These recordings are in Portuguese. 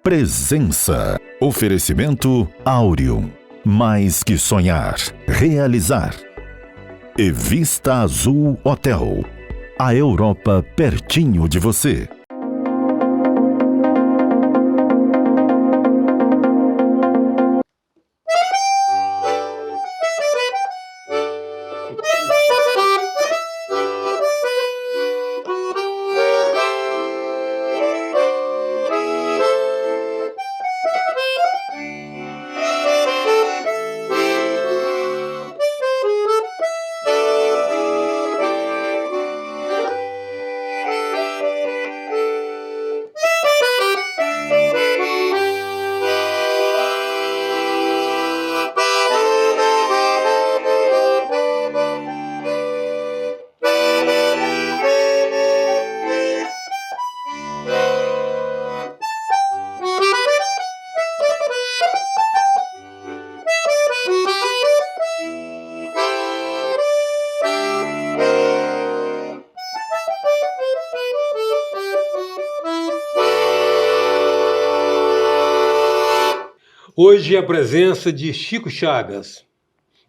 Presença. Oferecimento Áureo. Mais que sonhar, realizar. E Vista Azul Hotel. A Europa pertinho de você. Hoje a presença de Chico Chagas,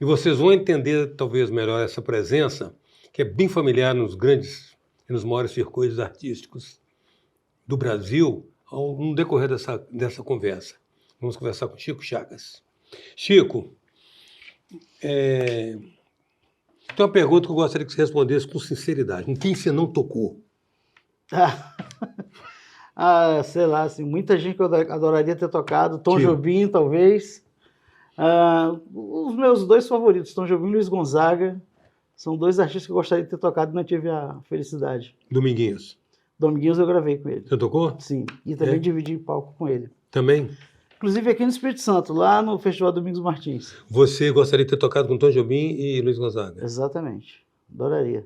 e vocês vão entender talvez melhor essa presença, que é bem familiar nos grandes e nos maiores circuitos artísticos do Brasil, no decorrer dessa conversa. Vamos conversar com Chico Chagas. Chico, tem uma pergunta que eu gostaria que você respondesse com sinceridade. Em quem você não tocou? Sei lá, assim, muita gente que eu adoraria ter tocado. Tom Jobim, talvez. Os meus dois favoritos, Tom Jobim e Luiz Gonzaga, são dois artistas que eu gostaria de ter tocado e não tive a felicidade. Dominguinhos. Dominguinhos eu gravei com ele. Você tocou? Sim, e também dividi palco com ele. Também? Inclusive aqui no Espírito Santo, lá no Festival Domingos Martins. Você gostaria de ter tocado com Tom Jobim e Luiz Gonzaga? Exatamente, adoraria.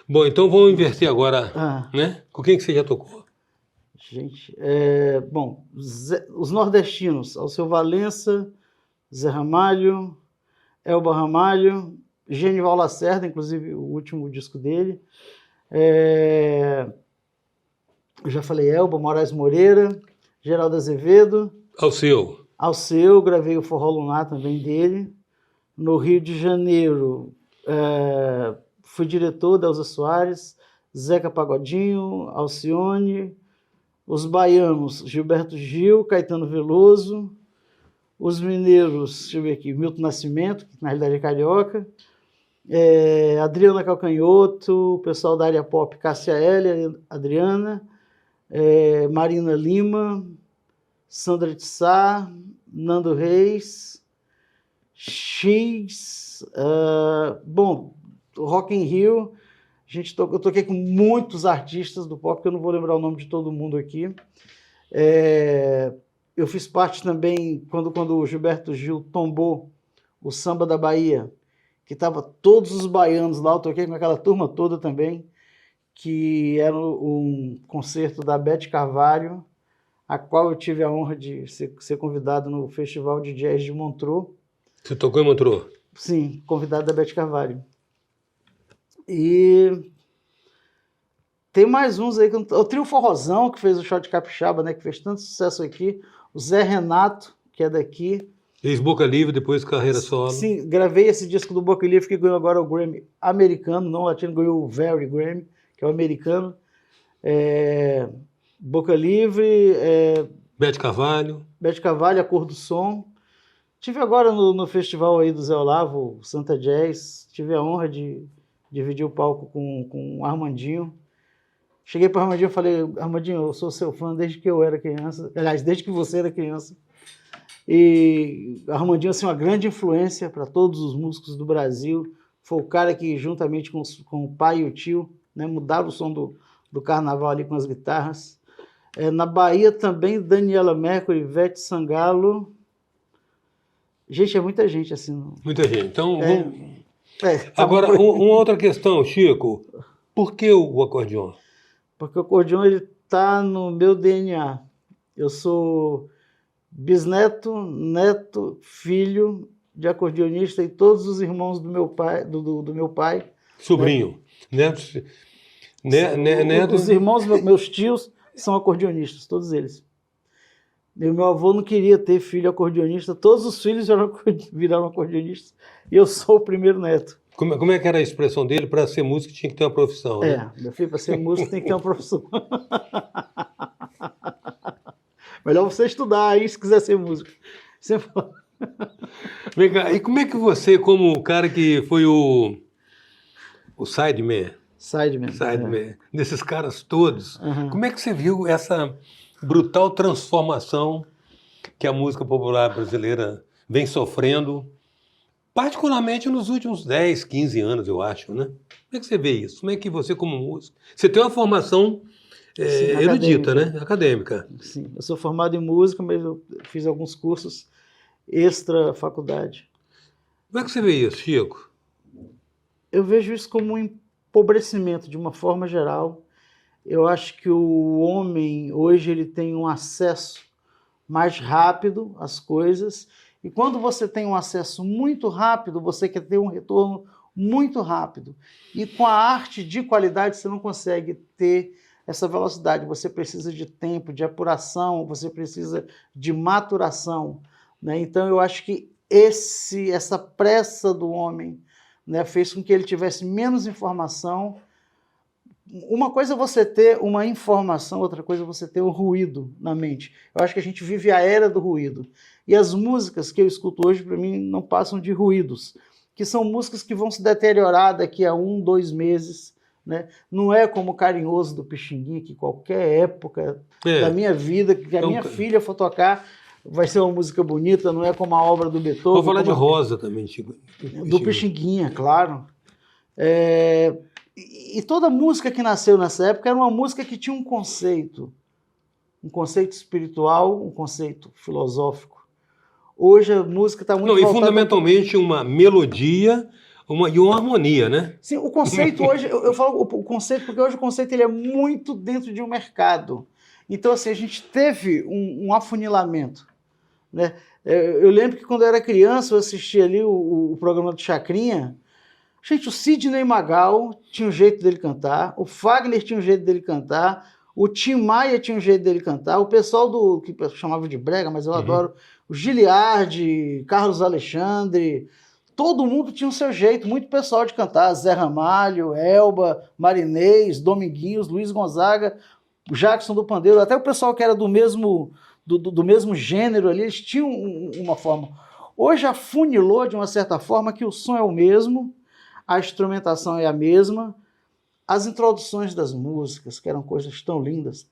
Bom, então vamos inverter agora, né? Com quem que você já tocou? Gente, os nordestinos, Alceu Valença, Zé Ramalho, Elba Ramalho, Genival Lacerda, inclusive o último disco dele. Eu já falei Elba, Moraes Moreira, Geraldo Azevedo. Alceu, gravei o Forró Lunar também dele. No Rio de Janeiro, fui diretor da Elza Soares, Zeca Pagodinho, Alcione. Os baianos, Gilberto Gil, Caetano Veloso. Os mineiros, deixa eu ver aqui, Milton Nascimento, que na realidade é carioca. Adriana Calcanhoto, o pessoal da área pop, Cássia Eller, Adriana. Marina Lima, Sandra de Sá, Nando Reis, X. Rock in Rio. Eu toquei com muitos artistas do pop, que eu não vou lembrar o nome de todo mundo aqui. Eu fiz parte também, quando o Gilberto Gil tombou o Samba da Bahia, que estava todos os baianos lá, eu toquei com aquela turma toda também, que era um concerto da Beth Carvalho, a qual eu tive a honra de ser convidado no Festival de Jazz de Montreux. Você tocou em Montreux? Sim, convidado da Beth Carvalho. E tem mais uns aí, o Trio Forrozão, que fez o Shot Capixaba, né, que fez tanto sucesso aqui, o Zé Renato, que é daqui. Ex-Boca Livre, depois carreira solo. Sim, gravei esse disco do Boca Livre, que ganhou agora o Grammy americano, não o latino, ganhou o Very Grammy, que é o americano. Boca Livre. Beth Carvalho, A Cor do Som. Tive agora no festival aí do Zé Olavo, Santa Jazz, tive a honra de dividir o palco com o Armandinho. Cheguei para o Armandinho e falei: Armandinho, eu sou seu fã desde que eu era criança. Aliás, desde que você era criança. E Armandinho, assim, uma grande influência para todos os músicos do Brasil. Foi o cara que, juntamente com o pai e o tio, né, mudaram o som do carnaval ali com as guitarras. Na Bahia também, Daniela Mercury, Ivete Sangalo. Gente, é muita gente, assim. Muita gente. Então, vamos... Agora, uma outra questão, Chico. Por que o acordeon? Porque o acordeon está no meu DNA. Eu sou bisneto, neto, filho de acordeonista e todos os irmãos do meu pai, do meu pai. Sobrinho, neto. Os irmãos, meus tios, são acordeonistas, todos eles. E meu avô não queria ter filho acordeonista, todos os filhos viraram acordeonistas, e eu sou o primeiro neto. Como é que era a expressão dele? Para ser músico tinha que ter uma profissão, né? Meu filho, para ser músico tem que ter uma profissão. Melhor você estudar aí se quiser ser músico. Vem cá, e como é que você, como o cara que foi o sideman, desses caras todos, como é que você viu essa brutal transformação que a música popular brasileira vem sofrendo, particularmente nos últimos 10, 15 anos, eu acho, né? Como é que você vê isso? Como é que você, como músico... Você tem uma formação erudita, né? Acadêmica. Sim, eu sou formado em música, mas eu fiz alguns cursos extra faculdade. Como é que você vê isso, Chico? Eu vejo isso como um empobrecimento, de uma forma geral. Eu acho que o homem, hoje, ele tem um acesso mais rápido às coisas, e quando você tem um acesso muito rápido, você quer ter um retorno muito rápido. E com a arte de qualidade, você não consegue ter essa velocidade. Você precisa de tempo, de apuração, você precisa de maturação, né? Então, eu acho que essa pressa do homem, né, fez com que ele tivesse menos informação. Uma coisa é você ter uma informação, outra coisa é você ter um ruído na mente. Eu acho que a gente vive a era do ruído. E as músicas que eu escuto hoje, para mim, não passam de ruídos, que são músicas que vão se deteriorar daqui a 1, 2 meses, né? Não é como o Carinhoso do Pixinguinha, que qualquer época da minha vida, que a minha filha for tocar, vai ser uma música bonita, não é como a obra do Beethoven. Vou falar de Rosa também, Chico. Do Pixinguinha, claro. E toda música que nasceu nessa época era uma música que tinha um conceito espiritual, um conceito filosófico. Hoje a música está muito voltada... E fundamentalmente uma melodia e uma harmonia, né? Sim, o conceito hoje, eu falo o conceito porque hoje o conceito ele é muito dentro de um mercado. Então, assim, a gente teve um afunilamento, né? Eu lembro que quando eu era criança, eu assistia ali o programa do Chacrinha. Gente, o Sidney Magal tinha um jeito dele cantar, o Fagner tinha um jeito dele cantar, o Tim Maia tinha um jeito dele cantar, o pessoal que eu chamava de brega, mas eu adoro, o Giliardi, Carlos Alexandre, todo mundo tinha o seu jeito, muito pessoal de cantar, Zé Ramalho, Elba, Marinês, Dominguinhos, Luiz Gonzaga, Jackson do Pandeiro, até o pessoal que era do mesmo gênero ali, eles tinham uma forma. Hoje afunilou de uma certa forma que o som é o mesmo, a instrumentação é a mesma, as introduções das músicas, que eram coisas tão lindas,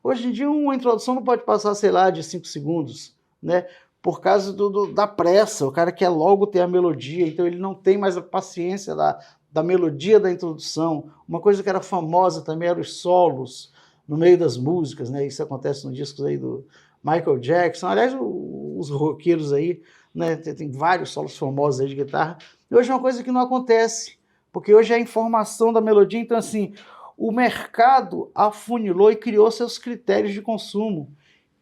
hoje em dia uma introdução não pode passar, sei lá, de 5 segundos, né? Por causa da pressa, o cara quer logo ter a melodia, então ele não tem mais a paciência da melodia da introdução. Uma coisa que era famosa também eram os solos no meio das músicas, né? Isso acontece nos discos aí do Michael Jackson, aliás, os roqueiros aí, né? Tem vários solos famosos aí de guitarra. E hoje é uma coisa que não acontece, porque hoje é a informação da melodia. Então, assim, o mercado afunilou e criou seus critérios de consumo,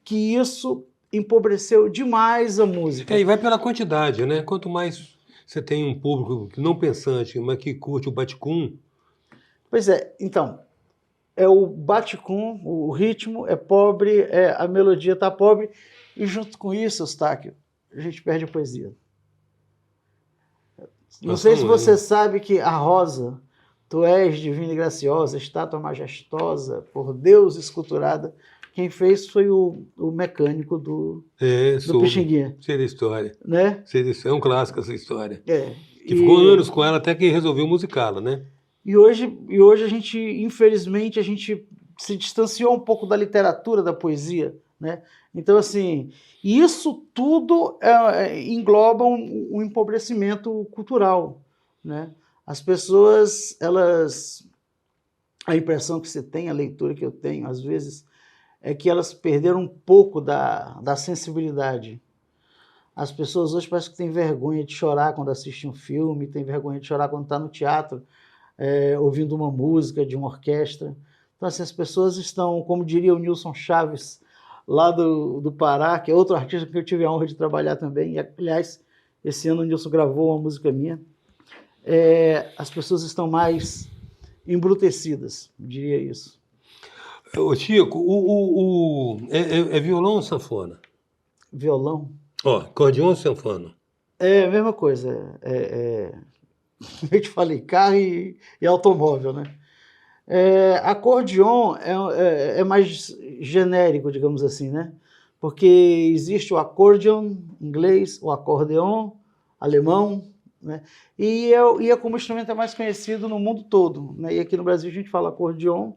que isso empobreceu demais a música. E vai pela quantidade, né? Quanto mais você tem um público não pensante, mas que curte o bate-cum... Pois é, então, é o bate-cum, o ritmo é pobre, a melodia está pobre, e junto com isso, Eustáquio, a gente perde a poesia. Não sei se você sabe que a Rosa, tu és divina e graciosa, estátua majestosa, por Deus esculturada, quem fez foi o mecânico do Pixinguinha. Sei da história. Né? É um clássico essa história. Que ficou anos com ela até que resolveu musicá-la, né? E hoje a gente, infelizmente, a gente se distanciou um pouco da literatura, da poesia, né? Então, assim, isso tudo engloba um empobrecimento cultural, né? As pessoas, a impressão que você tem, a leitura que eu tenho, às vezes, é que elas perderam um pouco da sensibilidade. As pessoas hoje parecem que têm vergonha de chorar quando assistem um filme, têm vergonha de chorar quando está no teatro, ouvindo uma música de uma orquestra. Então, assim, as pessoas estão, como diria o Nilson Chaves, lá do Pará, que é outro artista que eu tive a honra de trabalhar também. E, aliás, esse ano o Nilson gravou uma música minha. As pessoas estão mais embrutecidas, diria isso. Ô, Chico, é violão ou sanfona? Violão. Ó, acordeon ou sanfona? É a mesma coisa. Eu te falei, carro e automóvel, né? Acordeon é mais genérico, digamos assim, né? Porque existe o accordion em inglês, o acordeon alemão, né? E é como instrumento mais conhecido no mundo todo, né? E aqui no Brasil a gente fala acordeon.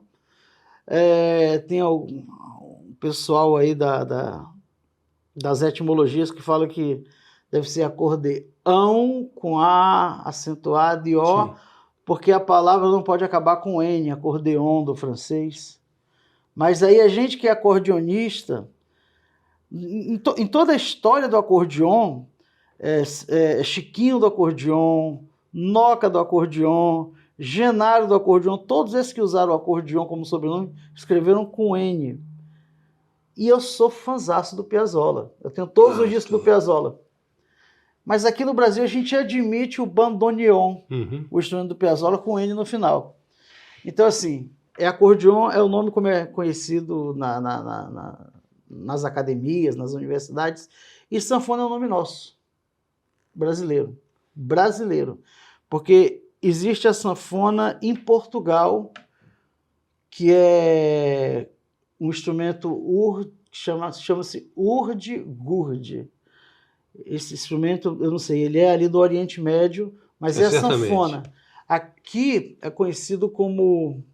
Tem um pessoal aí das etimologias que fala que deve ser acordeão com A acentuado e O, sim, porque a palavra não pode acabar com N, acordeon do francês. Mas aí a gente que é acordeonista, em toda a história do acordeon, Chiquinho do acordeon, Noca do acordeon, Genaro do acordeon, todos esses que usaram o acordeon como sobrenome, escreveram com N. E eu sou fãzaço do Piazzolla. Eu tenho todos os discos do Piazzolla. Mas aqui no Brasil a gente admite o bandoneon, o instrumento do Piazzolla, com N no final. Então, assim, acordeon é o nome como é conhecido nas academias, nas universidades, e sanfona é o nome nosso, brasileiro. Brasileiro. Porque existe a sanfona em Portugal, que é um instrumento chama-se urdi-gurdi. Esse instrumento, eu não sei, ele é ali do Oriente Médio, mas é a sanfona. Aqui é conhecido como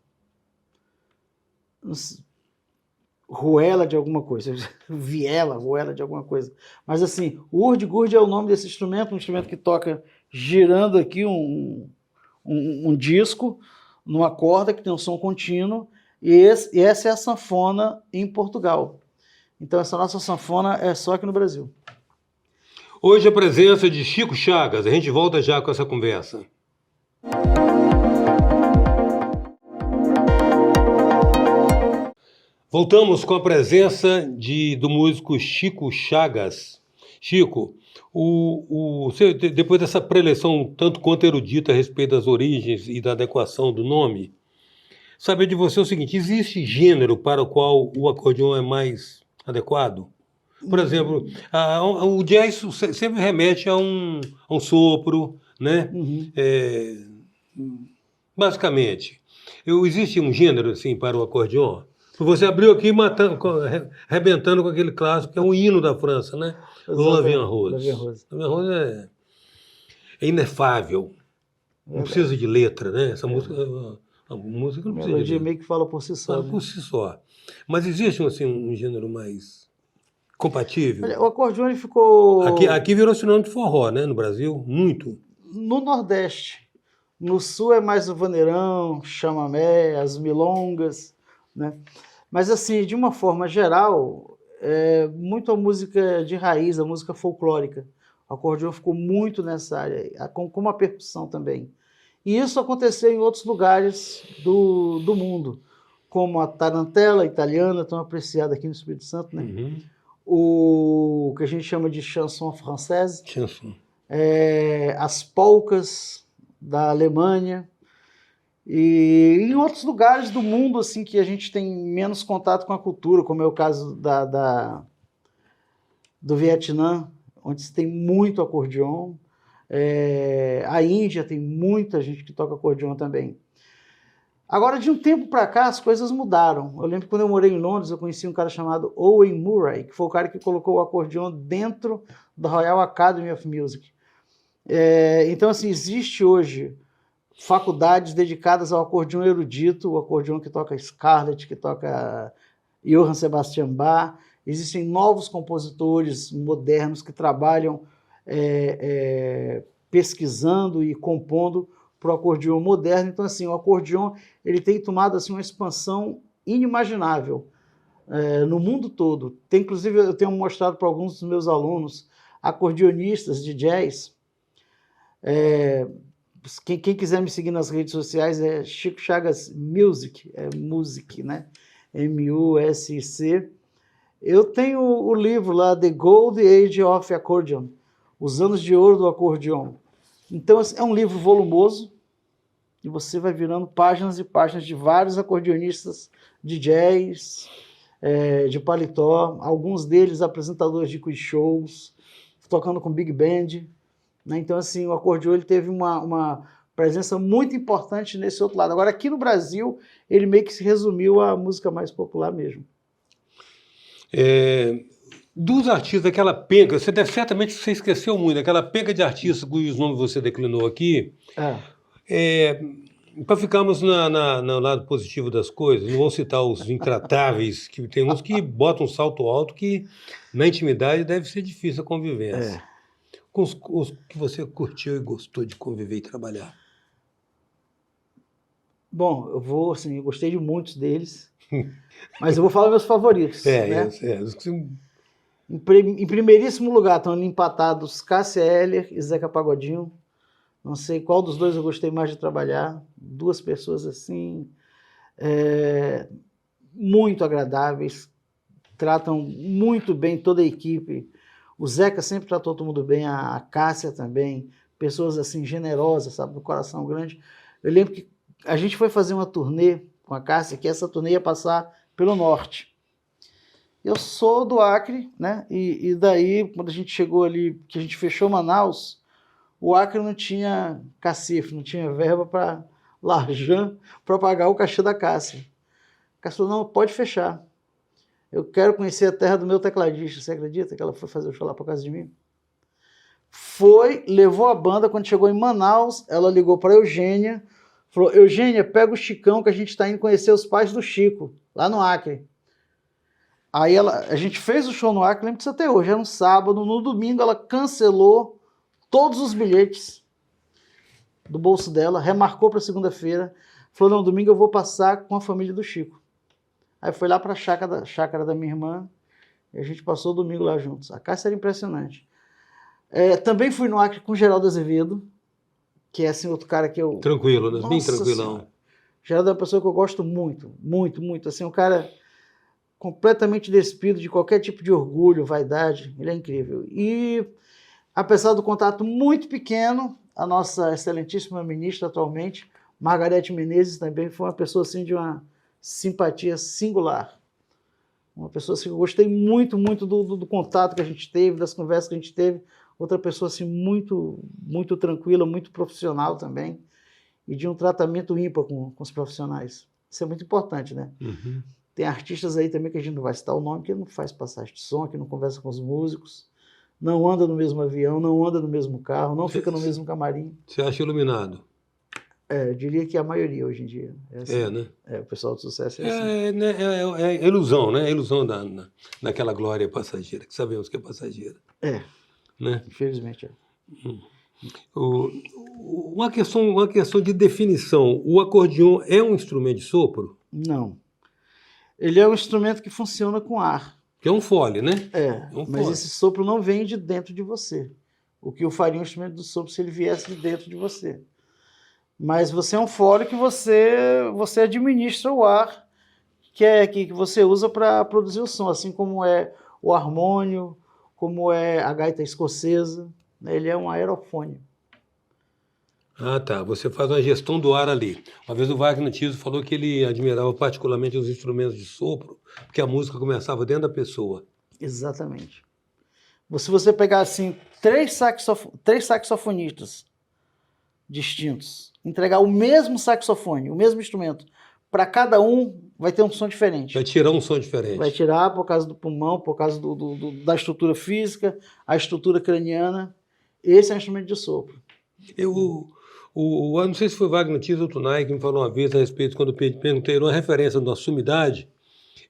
ruela de alguma coisa, ruela de alguma coisa. Mas assim, o urdi-gurdi é o nome desse instrumento, um instrumento que toca girando aqui um disco numa corda que tem um som contínuo, e essa é a sanfona em Portugal. Então essa nossa sanfona é só aqui no Brasil. Hoje a presença de Chico Chagas, a gente volta já com essa conversa. Voltamos com a presença do músico Chico Chagas. Chico, você, depois dessa preleção tanto quanto erudita a respeito das origens e da adequação do nome, saber de você o seguinte: existe gênero para o qual o acordeon é mais adequado? Por exemplo, o jazz sempre remete a um sopro, né? Basicamente. Existe um gênero assim para o acordeon? Você abriu aqui arrebentando com aquele clássico que é um hino da França, né? La Vie en Rose. La Vie en Rose é inefável. Não precisa de letra, né? Essa música não precisa de letra. A melodia meio que fala por si só. Fala por si só. Mas existe assim, um gênero mais compatível? Olha, o acordeon ele ficou... Aqui virou sinônimo de forró, né? No Brasil, muito. No Nordeste. No Sul é mais o vaneirão, chamamé, as milongas, né? Mas assim, de uma forma geral, muito a música de raiz, a música folclórica. O acordeon ficou muito nessa área, como a percussão também. E isso aconteceu em outros lugares do mundo, como a tarantela italiana, tão apreciada aqui no Espírito Santo, né? O que a gente chama de chanson française, as polcas da Alemanha, e em outros lugares do mundo assim que a gente tem menos contato com a cultura, como é o caso do Vietnã, onde se tem muito acordeon. A Índia tem muita gente que toca acordeon também. Agora, de um tempo para cá, as coisas mudaram. Eu lembro que quando eu morei em Londres, eu conheci um cara chamado Owen Murray, que foi o cara que colocou o acordeon dentro da Royal Academy of Music. Então, assim, existe hoje faculdades dedicadas ao acordeon erudito, o acordeon que toca Scarlett, que toca Johann Sebastian Bach. Existem novos compositores modernos que trabalham pesquisando e compondo para o acordeon moderno. Então, assim, o acordeon ele tem tomado assim, uma expansão inimaginável no mundo todo. Inclusive, eu tenho mostrado para alguns dos meus alunos, acordeonistas de jazz. Quem quiser me seguir nas redes sociais é Chico Chagas Music, music, né? M-U-S-I-C. Eu tenho o livro lá, The Gold Age of Accordion, Os Anos de Ouro do Acordeon. Então, é um livro volumoso e você vai virando páginas e páginas de vários acordeonistas DJs, de paletó, alguns deles apresentadores de quiz shows, tocando com big band, né? Então, assim, o acordeon ele teve uma presença muito importante nesse outro lado. Agora, aqui no Brasil, ele meio que se resumiu à música mais popular mesmo. Dos artistas, aquela penca, certamente você esqueceu muito, aquela penca de artistas cujos nomes você declinou aqui, para ficarmos no lado positivo das coisas, não vou citar os intratáveis, que tem uns que botam um salto alto que na intimidade deve ser difícil a convivência. Com os que você curtiu e gostou de conviver e trabalhar. Bom, eu gostei de muitos deles, mas eu vou falar meus favoritos. Em primeiríssimo lugar estão ali empatados Cássia Eller e Zeca Pagodinho. Não sei qual dos dois eu gostei mais de trabalhar. Duas pessoas assim, muito agradáveis, tratam muito bem toda a equipe. O Zeca sempre tratou todo mundo bem, a Cássia também, pessoas assim generosas, sabe, do coração grande. Eu lembro que a gente foi fazer uma turnê com a Cássia, que essa turnê ia passar pelo norte. Eu sou do Acre, né? E daí, quando a gente chegou ali, que a gente fechou Manaus, o Acre não tinha cacife, não tinha verba para Larjan para pagar o cachê da Cássia. A Cássia falou, não, pode fechar. Eu quero conhecer a terra do meu tecladista. Você acredita que ela foi fazer o show lá por causa de mim? Foi, levou a banda. Quando chegou em Manaus, ela ligou para a Eugênia, falou, Eugênia, pega o Chicão que a gente está indo conhecer os pais do Chico, lá no Acre. Aí a gente fez o show no Acre, lembro disso até hoje, era um sábado, no domingo ela cancelou todos os bilhetes do bolso dela, remarcou para segunda-feira, falou, não, domingo eu vou passar com a família do Chico. Aí foi lá para a chácara da minha irmã, e a gente passou o domingo lá juntos. A Cássia era impressionante. Também fui no Acre com o Geraldo Azevedo, que é assim outro cara que eu... Tranquilo, né? Bem tranquilão. Geraldo é uma pessoa que eu gosto muito, muito, muito. Assim, um cara completamente despido de qualquer tipo de orgulho, vaidade. Ele é incrível. E, apesar do contato muito pequeno, a nossa excelentíssima ministra atualmente, Margarete Menezes, também foi uma pessoa assim de uma simpatia singular. Uma pessoa assim, eu gostei muito, muito do contato que a gente teve, das conversas que a gente teve. Outra pessoa assim, muito, muito tranquila, muito profissional também. E de um tratamento ímpar com os profissionais. Isso é muito importante, né? Uhum. Tem artistas aí também que a gente não vai citar o nome, que não faz passagem de som, que não conversa com os músicos, não anda no mesmo avião, não anda no mesmo carro, não fica no mesmo camarim. Você acha iluminado? Eu diria que a maioria hoje em dia. Assim, né? O pessoal do sucesso é ilusão, né? É ilusão daquela glória passageira, que sabemos que é passageira. Né? Infelizmente Uma questão de definição. O acordeon é um instrumento de sopro? Não. Ele é um instrumento que funciona com ar. Que é um fole, né? Mas esse sopro não vem de dentro de você. O que o faria um instrumento do sopro se ele viesse de dentro de você. Mas você é um fole que você administra o ar que você usa para produzir o som, assim como é o harmônio, como é a gaita escocesa. Ele é um aerofone. Ah, tá. Você faz uma gestão do ar ali. Uma vez o Wagner Tiso falou que ele admirava particularmente os instrumentos de sopro, porque a música começava dentro da pessoa. Exatamente. Se você pegar assim, três saxofonistas distintos, entregar o mesmo saxofone, o mesmo instrumento, para cada um vai ter um som diferente. Vai tirar um som diferente. Vai tirar por causa do pulmão, por causa da estrutura física, a estrutura craniana. Esse é um instrumento de sopro. Eu não sei se foi Wagner Tiso ou Tunay que me falou uma vez a respeito, quando eu perguntei uma referência da sua idade,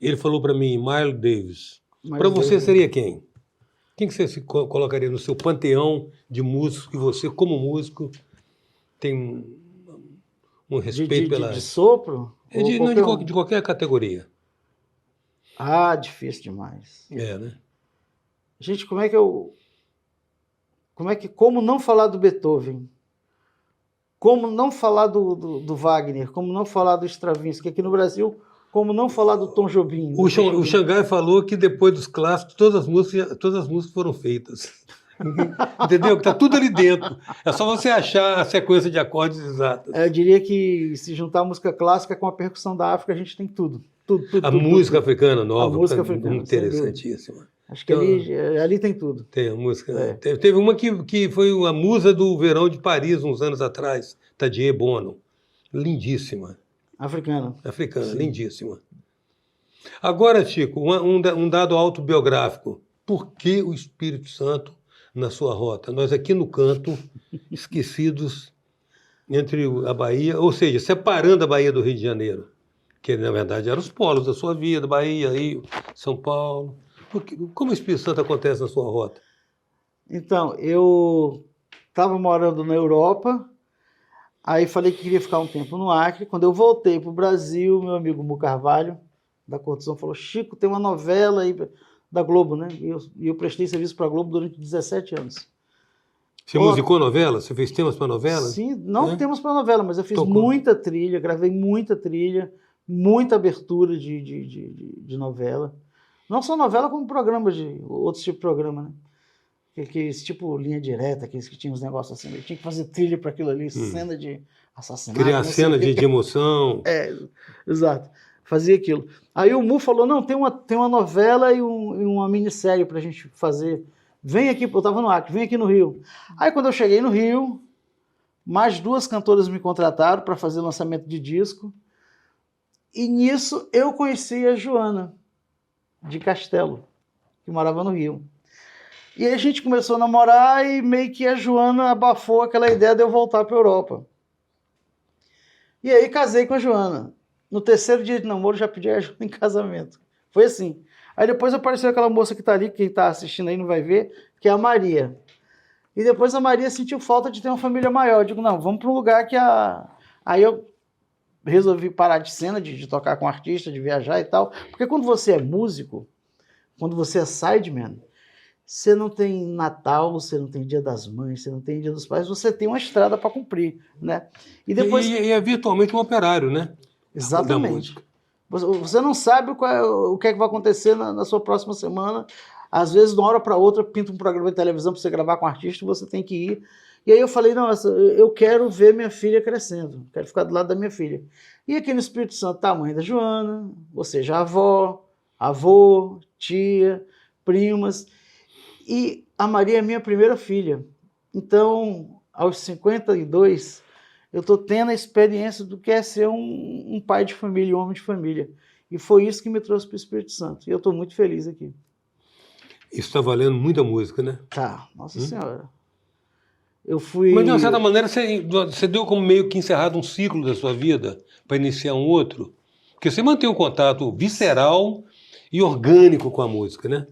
ele falou para mim, Miles Davis. Para você seria quem? Quem que você se colocaria no seu panteão de músicos que você, como músico, tem um respeito pela... De sopro? De qualquer categoria. Difícil demais. Né? Gente, como não falar do Beethoven? Como não falar do Wagner? Como não falar do Stravinsky? Aqui no Brasil, como não falar do Tom Jobim? O Xangai falou que depois dos clássicos, todas as músicas foram feitas. Entendeu? Que tá tudo ali dentro. É só você achar a sequência de acordes exatas. Eu diria que se juntar a música clássica com a percussão da África, a gente tem tudo. A música africana nova. A música africana. Interessantíssima. Acho que ali tem tudo. Tem a música. Teve uma que foi a musa do verão de Paris, uns anos atrás, Tadie Bono. Lindíssima. Africana, sim. Lindíssima. Agora, Chico, um dado autobiográfico. Por que o Espírito Santo na sua rota? Nós aqui no canto, esquecidos entre a Bahia, ou seja, separando a Bahia do Rio de Janeiro, que na verdade eram os polos da sua vida, Bahia, Rio, São Paulo. Como o Espírito Santo acontece na sua rota? Então, eu estava morando na Europa, aí falei que queria ficar um tempo no Acre. Quando eu voltei para o Brasil, meu amigo Mu Carvalho, da Cortizão, falou: Chico, tem uma novela aí da Globo, né? E eu prestei serviço para a Globo durante 17 anos. Você musicou novela? Você fez temas para novela? Sim, não temas para novela, mas eu fiz muita trilha, gravei muita trilha, muita abertura de novela. Não só novela, como programas outros tipos de programa, né? Esse tipo linha direta, aqueles que tinham os negócios assim, eu tinha que fazer trilha para aquilo ali, cena de assassinato. Criar cena de emoção. Exato. Fazia aquilo. Aí o Mu falou: não, tem uma novela e uma minissérie pra gente fazer. Vem aqui, eu tava no Acre, vem aqui no Rio. Aí quando eu cheguei no Rio, mais 2 cantoras me contrataram para fazer lançamento de disco. E nisso eu conheci a Joana de Castelo, que morava no Rio. E aí a gente começou a namorar e meio que a Joana abafou aquela ideia de eu voltar para a Europa. E aí casei com a Joana. No 3º dia de namoro já pedi a Joana em casamento. Foi assim. Aí depois apareceu aquela moça que está ali, quem está assistindo aí não vai ver, que é a Maria. E depois a Maria sentiu falta de ter uma família maior. Eu digo: não, vamos para um lugar que Aí eu resolvi parar de cena, de tocar com artista, de viajar e tal. Porque quando você é músico, quando você é sideman, você não tem Natal, você não tem Dia das Mães, você não tem Dia dos Pais, você tem uma estrada para cumprir, né? E depois é virtualmente um operário, né? Exatamente. Você não sabe o que é que vai acontecer na sua próxima semana. Às vezes, de uma hora para outra, pinta um programa de televisão para você gravar com um artista, você tem que ir. E aí eu falei: nossa, eu quero ver minha filha crescendo, quero ficar do lado da minha filha. E aqui no Espírito Santo tá a mãe da Joana, ou seja, a avó, avô, tia, primas. E a Maria é minha primeira filha. Então, aos 52, eu estou tendo a experiência do que é ser um pai de família, um homem de família. E foi isso que me trouxe para o Espírito Santo. E eu estou muito feliz aqui. Isso está valendo muita música, né? Tá, nossa senhora. Eu fui... Mas de uma certa maneira você deu como meio que encerrado um ciclo da sua vida para iniciar um outro? Porque você mantém um contato visceral e orgânico com a música, né?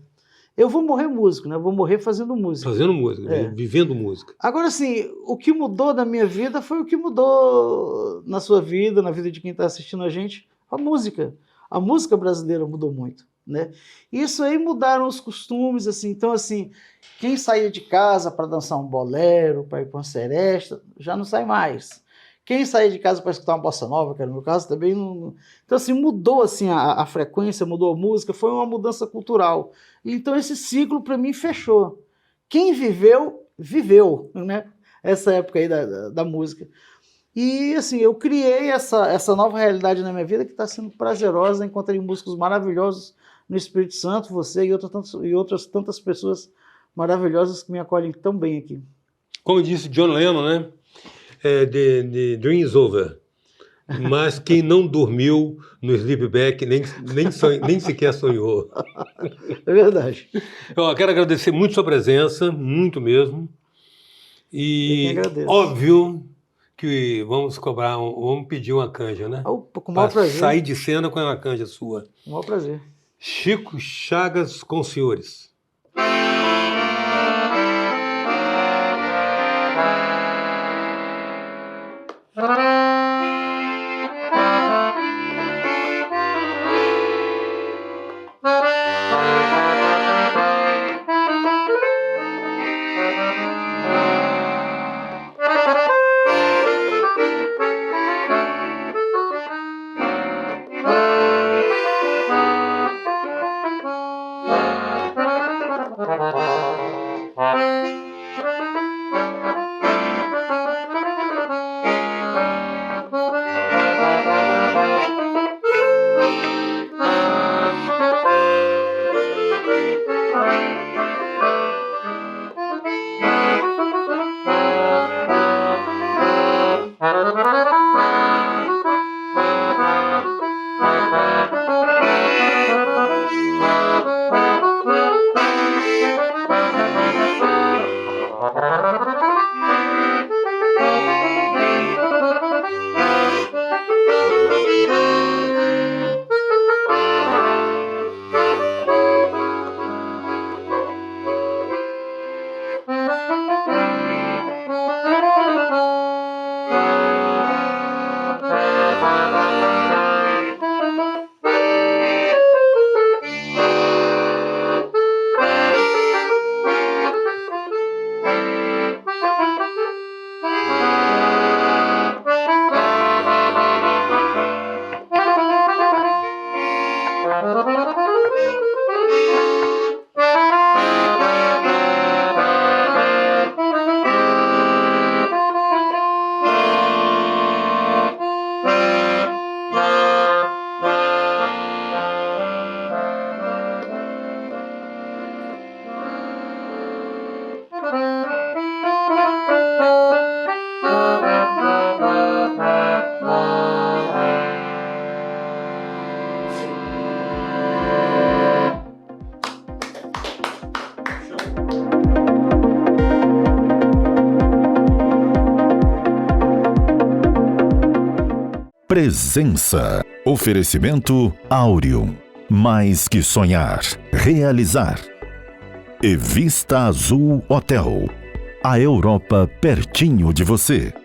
Eu vou morrer músico, né? Eu vou morrer fazendo música. Fazendo música, vivendo música. Agora, assim, o que mudou na minha vida foi o que mudou na sua vida, na vida de quem está assistindo a gente, a música. A música brasileira mudou muito, né? Isso aí mudaram os costumes, assim. Então, assim, quem saía de casa para dançar um bolero, para ir para uma seresta, já não sai mais. Quem saía de casa para escutar uma bossa nova, que era o meu caso, também não... Então, assim, mudou assim, a frequência, mudou a música, foi uma mudança cultural. Então, esse ciclo, para mim, fechou. Quem viveu, viveu, né? Essa época aí da música. E, assim, eu criei essa nova realidade na minha vida que está sendo prazerosa. Encontrei músicos maravilhosos no Espírito Santo, você e outras tantas pessoas maravilhosas que me acolhem tão bem aqui. Como disse John Lennon, né? The dream is over. Mas quem não dormiu no sleepback nem sequer sonhou. É verdade. Eu quero agradecer muito sua presença, muito mesmo. E óbvio que vamos pedir uma canja, né? Com o maior prazer. Sair de cena com uma canja sua. Com o maior prazer. Chico Chagas com os senhores. Presença. Oferecimento Áureo. Mais que sonhar, realizar. E Vista Azul Hotel. A Europa pertinho de você.